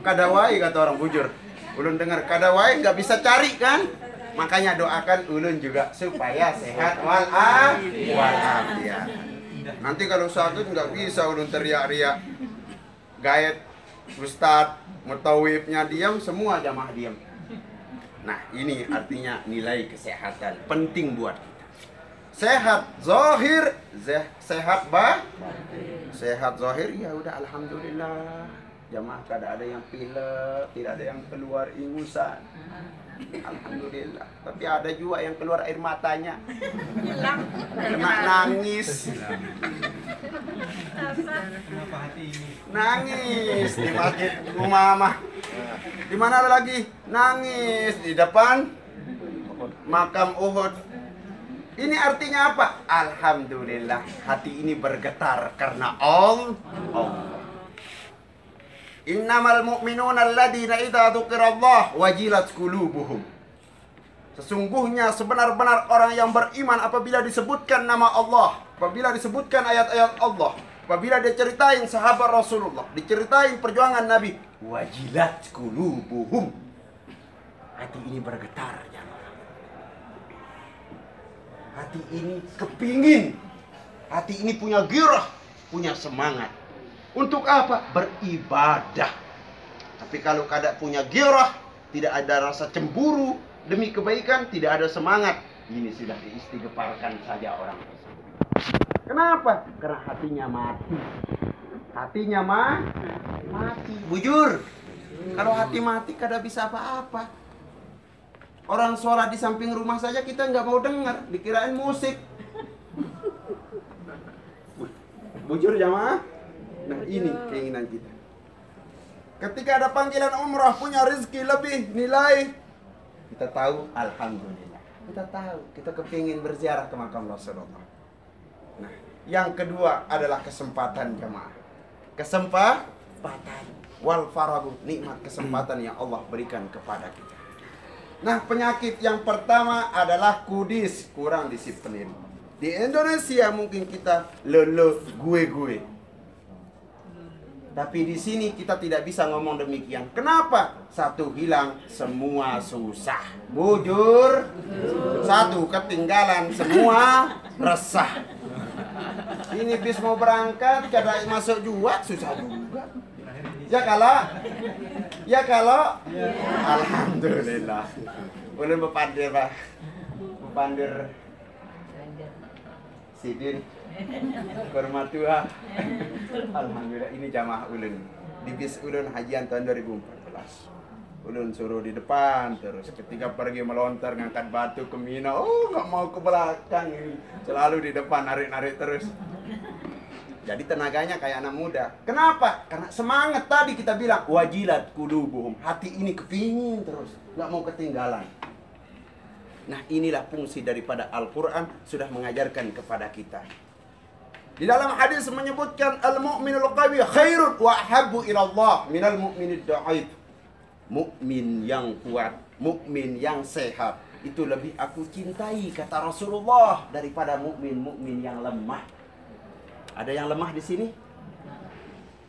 kadawai kata orang bujur. Ulun dengar kadawai nggak bisa cari kan? Makanya doakan ulun juga supaya sehat walafiat. Nanti kalau sakit nggak bisa ulun teriak-riak. Gaet, ustadz, mutawibnya diam, semua jamaah diam. Nah ini artinya nilai kesehatan penting buat kita. Sehat zahir, sehat sehat zahir ya udah alhamdulillah. Jamaah kada ada yang pilek, tidak ada yang keluar ingusan. Alhamdulillah. Tapi ada juga yang keluar air matanya. Kena nangis. Nangis di masjid Umamah. Di mana lagi? Nangis di depan makam Uhud. Ini artinya apa? Alhamdulillah, hati ini bergetar karena Allah. Innamal mu'minuna alladzina idza dzukirallah wajilat qulubuhum. Sesungguhnya sebenar-benar orang yang beriman apabila disebutkan nama Allah, apabila disebutkan ayat-ayat Allah, apabila diceritain sahabat Rasulullah, diceritain perjuangan Nabi, wajilat qulubuhum. Hati ini bergetar, jamaah. Hati ini kepingin. Hati ini punya girah, punya semangat. Untuk apa? Beribadah. Tapi kalau kada punya girah, tidak ada rasa cemburu demi kebaikan, tidak ada semangat, ini sudah diistighfarkan saja orang tersebut. Kenapa? Karena hatinya mati. Hatinya mati. Bujur. Kalau hati mati kada bisa apa-apa. Orang sholat di samping rumah saja kita nggak mau dengar, dikirain musik. Bujur jamaah. Nah ini keinginan kita. Ketika ada panggilan umrah punya rezeki lebih nilai, kita tahu alhamdulillah. Kita tahu, kita kepingin berziarah ke makam Rasulullah. Nah, yang kedua adalah kesempatan jamaah. Kesempatan wal faragu, nikmat kesempatan yang Allah berikan kepada kita. Nah, penyakit yang pertama adalah kudis, kurang disiplin. Di Indonesia mungkin kita lele gue. Tapi di sini kita tidak bisa ngomong demikian. Kenapa? Satu hilang, semua susah. Bujur. Satu ketinggalan, semua resah. Ini bis mau berangkat, kada masuk juga, susah juga. Ya kalau alhamdulillah. Ulun bepandir Pak. Bepandir Sidin. Hormatua. Alhamdulillah ini jamaah ulun. Di bis ulun hajian tahun 2014. Ulun suruh di depan terus. Ketika pergi melontar ngangkat batu ke Mina, nggak mau ke belakang ini. Selalu di depan narik-narik terus. Jadi tenaganya kayak anak muda. Kenapa? Karena semangat tadi kita bilang wajilat qulubuhum. Hati ini kepingin terus, nggak mau ketinggalan. Nah inilah fungsi daripada Al-Quran sudah mengajarkan kepada kita. Di dalam hadis menyebutkan al-mu'minul qawi khairun wa ahabbu ila Allah minal mu'minid da'if. Mukmin yang kuat, mukmin yang sehat itu lebih aku cintai kata Rasulullah daripada mukmin yang lemah. Ada yang lemah di sini?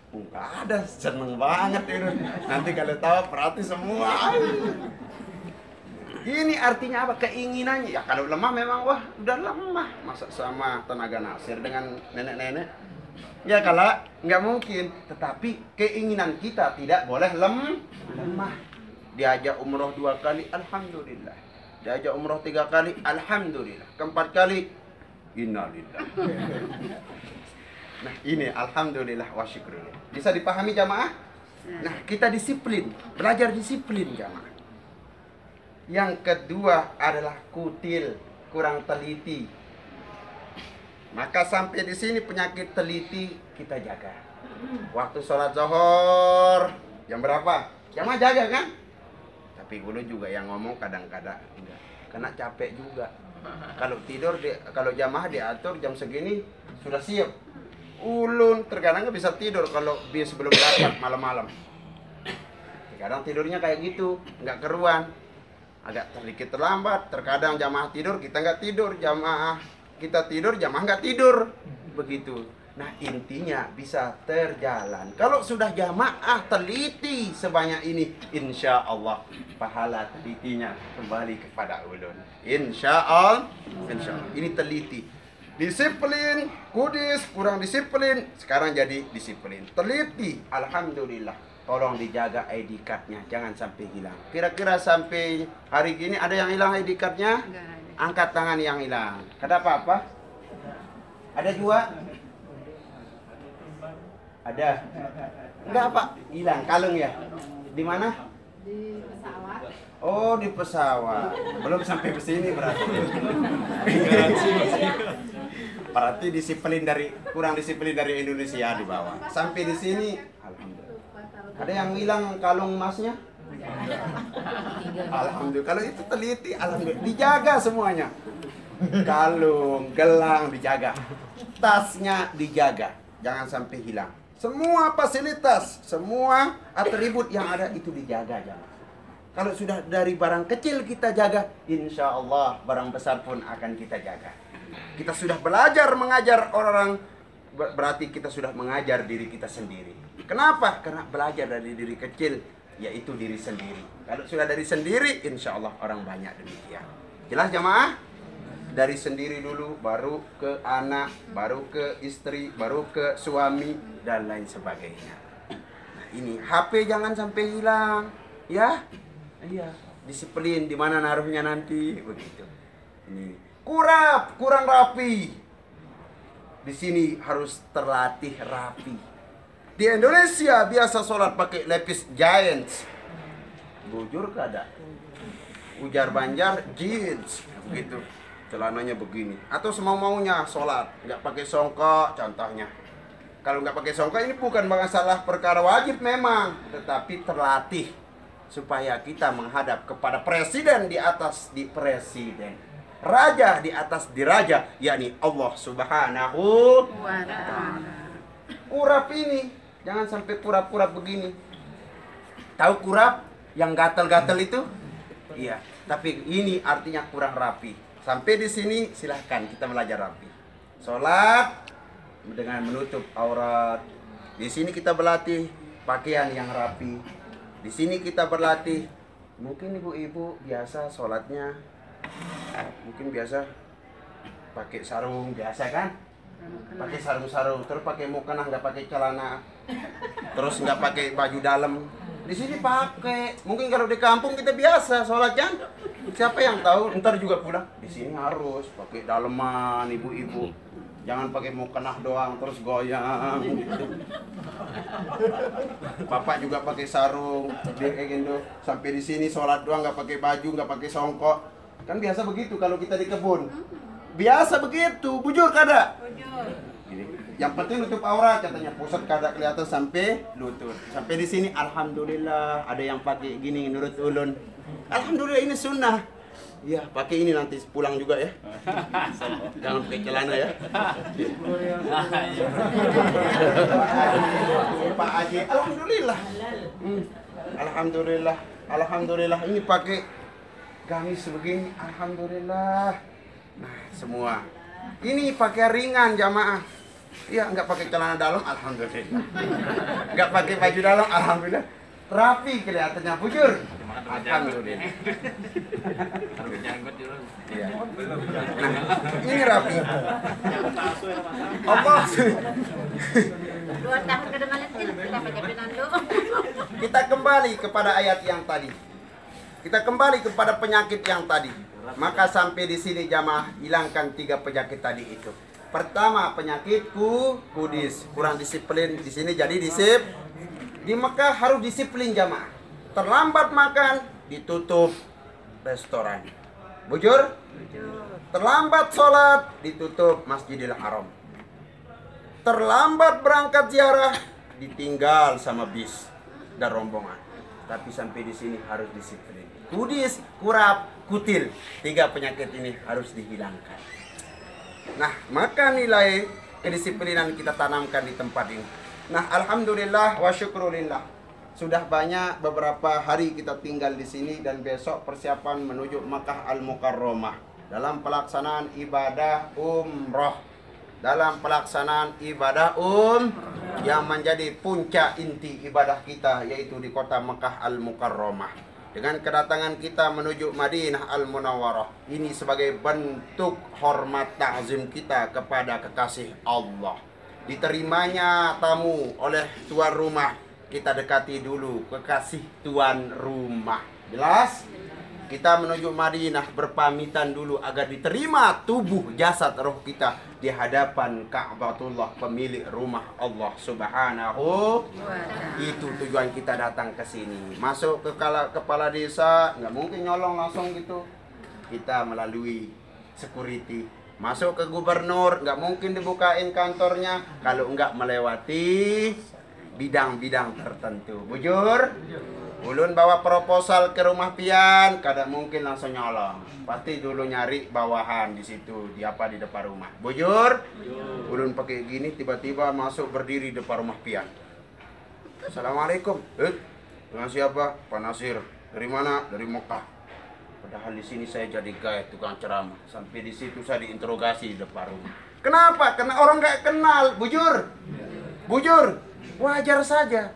Enggak ada, seneng banget ini. Nanti kalau tahu perhati semua. Ini artinya apa? Keinginannya. Ya kalau lemah memang wah udah lemah. Masa sama tenaga nasir dengan nenek-nenek? Ya kalau nggak mungkin. Tetapi keinginan kita tidak boleh lemah. Diajak umroh 2 kali, alhamdulillah. Diajak umroh 3 kali, alhamdulillah. Keempat kali, innalillah. Nah ini alhamdulillah wa syukrulillah. Bisa dipahami jamaah? Nah kita disiplin, belajar disiplin jamaah. Yang kedua adalah kutil, kurang teliti. Maka sampai di sini penyakit teliti kita jaga. Waktu sholat zuhur jam berapa? Jamaah jaga kan? Tapi dulu juga yang ngomong kadang-kadang enggak, karena capek juga. Kalau tidur, kalau jamaah diatur jam segini sudah siap. Ulun terkadang nggak bisa tidur kalau bis sebelum berangkat malam-malam. Kadang tidurnya kayak gitu, nggak keruan, agak sedikit terlambat. Terkadang jamaah tidur, kita nggak tidur, jamaah kita tidur, jamaah nggak tidur, begitu. Nah, intinya bisa terjalan. Kalau sudah jamaah teliti sebanyak ini, insya Allah pahala telitinya kembali kepada ulun. Insya Allah, insya Allah. Ini teliti. Disiplin, kudis, kurang disiplin, sekarang jadi disiplin. Teliti, alhamdulillah. Tolong dijaga ID card-nya, jangan sampai hilang. Kira-kira sampai hari gini ada yang hilang ID card-nya? Angkat tangan yang hilang. Kenapa apa? Ada juga? Ada. Enggak Pak, hilang kalung ya. Di mana? Di pesawat. Oh, di pesawat. Belum sampai ke sini berarti. Berarti kurang disiplin dari Indonesia di bawah. Sampai di sini, alhamdulillah. Ada yang hilang kalung emasnya? Alhamdulillah. Kalau itu teliti, alhamdulillah. Dijaga semuanya. Kalung, gelang dijaga. Tasnya dijaga. Jangan sampai hilang. Semua fasilitas, semua atribut yang ada itu dijaga, jangan. Kalau sudah dari barang kecil kita jaga, insya Allah barang besar pun akan kita jaga. Kita sudah belajar mengajar orang, berarti kita sudah mengajar diri kita sendiri. Kenapa? Karena belajar dari diri kecil, yaitu diri sendiri. Kalau sudah dari sendiri, insya Allah orang banyak demikian. Jelas jamaah? Dari sendiri dulu, baru ke anak, baru ke istri, baru ke suami, dan lain sebagainya. Nah, ini HP jangan sampai hilang, ya? Iya, disiplin di mana naruhnya nanti, begitu. Ini kurang rapi. Di sini harus terlatih rapi. Di Indonesia biasa sholat pakai lepis Giants. Bujur kada? Ujar Banjar jeans, begitu. Celananya begini, atau semau-maunya sholat nggak pakai songkok contohnya. Kalau nggak pakai songkok ini bukan masalah perkara wajib memang, tetapi terlatih supaya kita menghadap kepada presiden di atas di presiden, raja di atas di raja, yakni Allah Subhanahu wa Ta'ala. Kurap ini jangan sampai kurap-kurap begini. Tahu kurap yang gatal-gatal itu? Iya, tapi ini artinya kurang rapi. Sampai di sini silahkan kita belajar rapi. Sholat dengan menutup aurat. Di sini kita berlatih pakaian yang rapi. Di sini kita berlatih. Mungkin ibu-ibu biasa sholatnya, mungkin biasa pakai sarung biasa kan? Pakai sarung-sarung, terus pakai mukena, nggak pakai celana, terus nggak pakai baju dalam. Di sini pakai. Mungkin kalau di kampung kita biasa sholat kan? Siapa yang tahu? Ntar juga pulang. Di sini harus pakai daleman, ibu-ibu. Jangan pakai mukena doang terus goyang. Gitu. Bapak juga pakai sarung, kayak gitu. Sampai di sini sholat doang, nggak pakai baju, nggak pakai songkok. Kan biasa begitu kalau kita di kebun. Biasa begitu, bujur kada? Bujur. Yang penting nutup aurat, katanya pusat kada kelihatan sampai lutut. Sampai di sini alhamdulillah ada yang pakai gini menurut ulun. Alhamdulillah ini sunnah. Iya, pakai ini nanti pulang juga ya. Jangan pakai celana ya. Pak Haji, alhamdulillah. Alhamdulillah, alhamdulillah ini pakai gamis begini, alhamdulillah. Nah, semua. Ini pakai ringan jamaah. Iya, nggak pakai celana dalam, alhamdulillah. Nggak pakai baju dalam, alhamdulillah. Rapi kelihatannya, bujur. Alhamdulillah. Iya. Nah, ini rapi. Allah. 2 tahun ke depan kita pakai penando. Kita kembali kepada ayat yang tadi. Kita kembali kepada penyakit yang tadi. Maka sampai di sini jamaah hilangkan 3 penyakit tadi itu. Pertama penyakit kudis, kurang disiplin. Di sini jadi di Mekah harus disiplin jamaah. Terlambat makan ditutup restoran. Bujur? Terlambat sholat ditutup Masjidil Haram. Terlambat berangkat ziarah ditinggal sama bis dan rombongan. Tapi sampai di sini harus disiplin. Kudis, kurap, kutil. 3 penyakit ini harus dihilangkan. Nah, maka nilai kedisiplinan kita tanamkan di tempat ini. Nah, alhamdulillah wa syukrulillah. Sudah banyak beberapa hari kita tinggal di sini dan besok persiapan menuju Makkah Al-Mukarramah dalam pelaksanaan ibadah umroh. dalam pelaksanaan ibadah yang menjadi puncak inti ibadah kita, yaitu di kota Mekah Al-Mukarramah. Dengan kedatangan kita menuju Madinah Al-Munawwarah, ini sebagai bentuk hormat ta'zim kita kepada kekasih Allah. Diterimanya tamu oleh tuan rumah, kita dekati dulu kekasih tuan rumah. Jelas? Kita menuju Madinah berpamitan dulu agar diterima tubuh jasad roh kita di hadapan Ka'batullah, pemilik rumah Allah Subhanahu. Itu tujuan kita datang ke sini. Masuk ke kepala desa nggak mungkin nyolong langsung gitu. Kita melalui security. Masuk ke gubernur nggak mungkin dibukain kantornya kalau nggak melewati bidang-bidang tertentu. Bujur? Ulun bawa proposal ke rumah pian, kadang mungkin langsung nyolong. Pasti dulu nyari bawahan di situ, di depan rumah. Bujur? Ulun pakai gini, tiba-tiba masuk berdiri depan rumah pian. Assalamualaikum. Dengan siapa? Pak Nasir. Dari mana? Dari Mekah. Padahal di sini saya jadi guide, tukang ceramah. Sampai di situ saya diinterogasi di depan rumah. Kenapa? Karena orang nggak kenal. Bujur? Bujur? Wajar saja.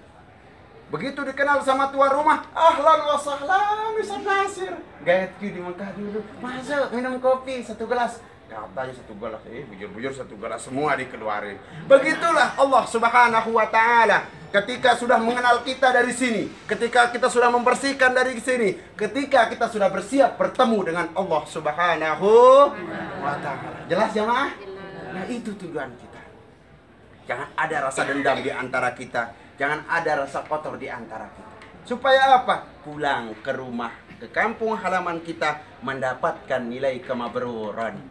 Begitu dikenal sama tuan rumah, ahlan wa sahlan Ustaz Nasir. Gaetku di Mekah dulu. Masuk minum kopi satu gelas. Katanya satu gelas, bujur-bujur satu gelas semua dikeluarin. Begitulah Allah Subhanahu wa taala. Ketika sudah mengenal kita dari sini, ketika kita sudah membersihkan dari sini, ketika kita sudah bersiap bertemu dengan Allah Subhanahu wa taala. Jelas jemaah? Nah, itu tujuan kita. Jangan ada rasa dendam di antara kita. Jangan ada rasa kotor di antara kita. Supaya apa? Pulang ke rumah, ke kampung halaman kita, mendapatkan nilai kemabruran.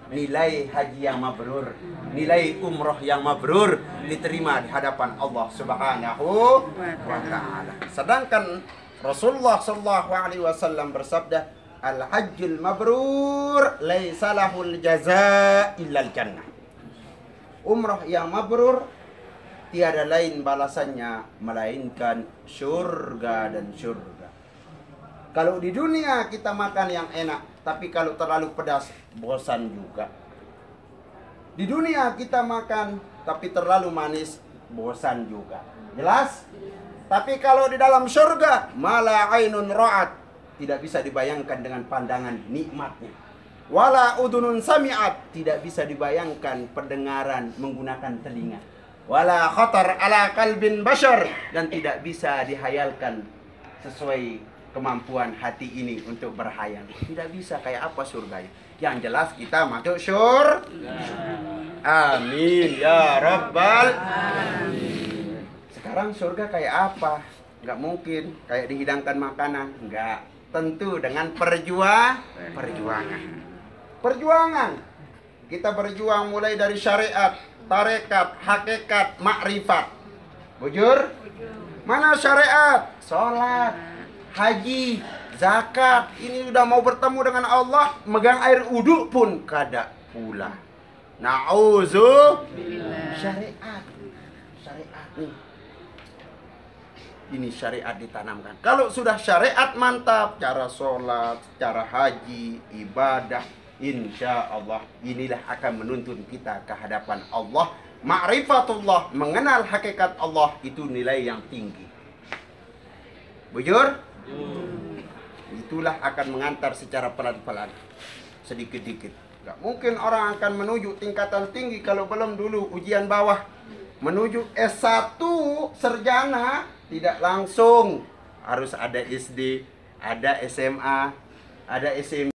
Nilai haji yang mabrur, nilai umroh yang mabrur, diterima di hadapan Allah Subhanahu wa ta'ala. Sedangkan Rasulullah sallallahu alaihi wasallam bersabda, al-hajjul mabrur laisa lahul jazaa illal jannah. Umroh yang mabrur tiada lain balasannya melainkan surga dan surga. Kalau di dunia kita makan yang enak, tapi kalau terlalu pedas bosan juga. Di dunia kita makan tapi terlalu manis bosan juga. Jelas? Tapi kalau di dalam surga, mala ainun ra'at, tidak bisa dibayangkan dengan pandangan nikmatnya. Wala udunun sami'at, tidak bisa dibayangkan pendengaran menggunakan telinga. Wala khatar ala qalbin bashar, dan tidak bisa dihayalkan sesuai kemampuan hati ini untuk berhayal. Tidak bisa. Kayak apa surganya? Yang jelas kita masuk surga. Amin ya rabbal alamin. Sekarang surga kayak apa? Nggak mungkin kayak dihidangkan makanan. Nggak. Tentu dengan perjuangan. Kita berjuang mulai dari syariat, tarekat, hakikat, makrifat. Bujur? Mana syariat? Sholat, haji, zakat. Ini udah mau bertemu dengan Allah, megang air uduk pun kada pula. Na'udzubillah. Syariat nih. Ini syariat ditanamkan. Kalau sudah syariat mantap, cara sholat, cara haji, ibadah, insya Allah inilah akan menuntun kita ke hadapan Allah. Ma'rifatullah, mengenal hakikat Allah, itu nilai yang tinggi. Bujur? Itulah akan mengantar secara pelan-pelan, sedikit-sedikit. Gak mungkin orang akan menuju tingkatan tinggi kalau belum dulu ujian bawah. Menuju S1 sarjana tidak langsung. Harus ada SD, ada SMA, ada SMP.